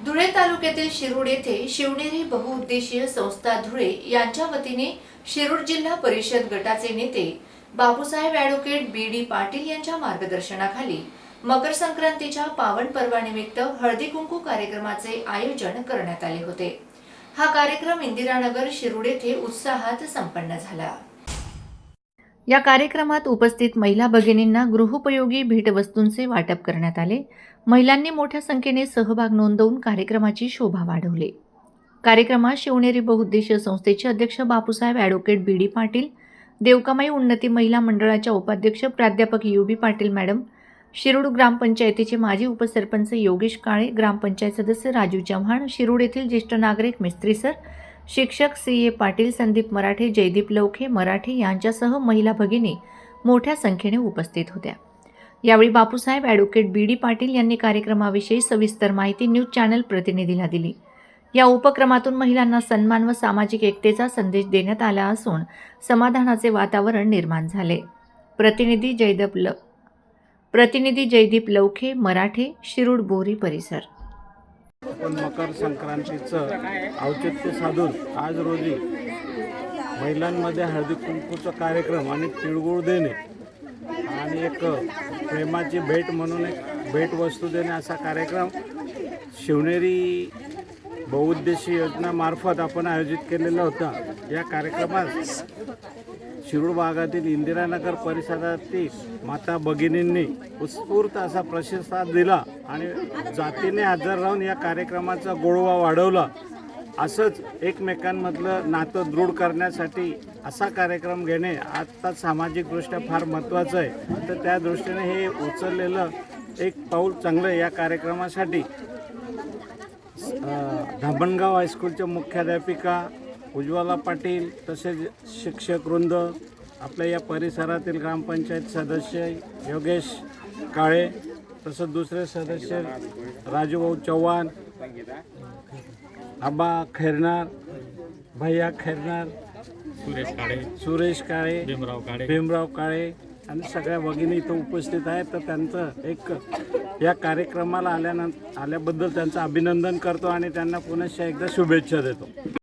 धुळे तालुक्यातील शिरूड येथे शिवनेरी बहुउद्देशीय संस्था धुळे यांच्या वतीने शिरूड जिल्हा परिषद गटाचे नेते बापूसाहेब ॲडव्होकेट बी.डी. पाटील यांच्या मार्गदर्शनाखाली मकर संक्रांतीच्या पावन पर्वानिमित्त हळदी कुंकू कार्यक्रमाचे आयोजन करण्यात आले होते। हा कार्यक्रम इंदिरानगर शिरूड येथे उत्साहात संपन्न झाला। या कार्यक्रमात उपस्थित महिला भगिनींना गृहोपयोगी भेटवस्तूंचे वाटप करण्यात आले। महिलांनी मोठ्या संख्येने सहभाग नोंदवून कार्यक्रमाची शोभा वाढवली। कार्यक्रमात शिवनेरी बहुउद्देशीय संस्थेचे अध्यक्ष बापूसाहेब ॲडव्होकेट बी.डी. पाटील, देवकामाई उन्नती महिला मंडळाच्या उपाध्यक्ष प्राध्यापक यू.बी. पाटील मॅडम, शिरूड ग्रामपंचायतीचे माजी उपसरपंच योगेश काळे, ग्रामपंचायत सदस्य राजू चव्हाण, शिरूड येथील ज्येष्ठ नागरिक मिस्त्री सर, शिक्षक सी.ए. पाटील, संदीप मराठे, जयदीप लवखे मराठे यांच्यासह महिला भगिनी मोठ्या संख्येने उपस्थित होत्या। यावेळी बापूसाहेब ॲडव्होकेट बी.डी. पाटील यांनी कार्यक्रमाविषयी सविस्तर माहिती न्यूज चॅनल प्रतिनिधीला दिली। या उपक्रमातून महिलांना सन्मान व सामाजिक एकतेचा संदेश देण्यात आला असून समाधानाचे वातावरण निर्माण झाले। प्रतिनिधी जयदीप लवखे मराठे, शिरूड बोरी परिसर। मकर संक्रांतीचं औचित्य साधून आज रोजी महिलांमध्ये हळदी कुंकूचा कार्यक्रम आणि तिळगुळ देणे आणि एक प्रेमाची भेट म्हणून एक भेटवस्तू देणे असा कार्यक्रम शिवनेरी बहुउद्देशीय योजनामार्फत आपण आयोजित केलेला होता। या कार्यक्रमात शिरूड भागातील इंदिरानगर परिसरातील माता भगिनींनी उत्स्फूर्त असा प्रतिसाद दिला आणि जातीने हजर राहून या कार्यक्रमाचा गोडवा वाढवला। असंच एकमेकांमधलं नातं दृढ करण्यासाठी असा कार्यक्रम घेणे आता सामाजिकदृष्ट्या फार महत्त्वाचं आहे। तर त्या दृष्टीने हे उचललेलं एक पाऊल चांगलं या कार्यक्रमासाठी धामणगाव हायस्कूलच्या मुख्याध्यापिका उज्ज्वला पाटील, तसेच शिक्षक वृंद, आपल्या या परिसरातील ग्रामपंचायत सदस्य योगेश काळे, तसंच दुसरे सदस्य राजूभाऊ चव्हाण, आबा खैरनार, भैया खैरनार, सुरेश काळे, भीमराव काळे आणि सगळ्या भगिनी इथं उपस्थित आहेत। तर त्यांचं एक या कार्यक्रमाला आल्याबद्दल त्यांचं अभिनंदन करतो आणि त्यांना पुनश्च एकदा शुभेच्छा देतो।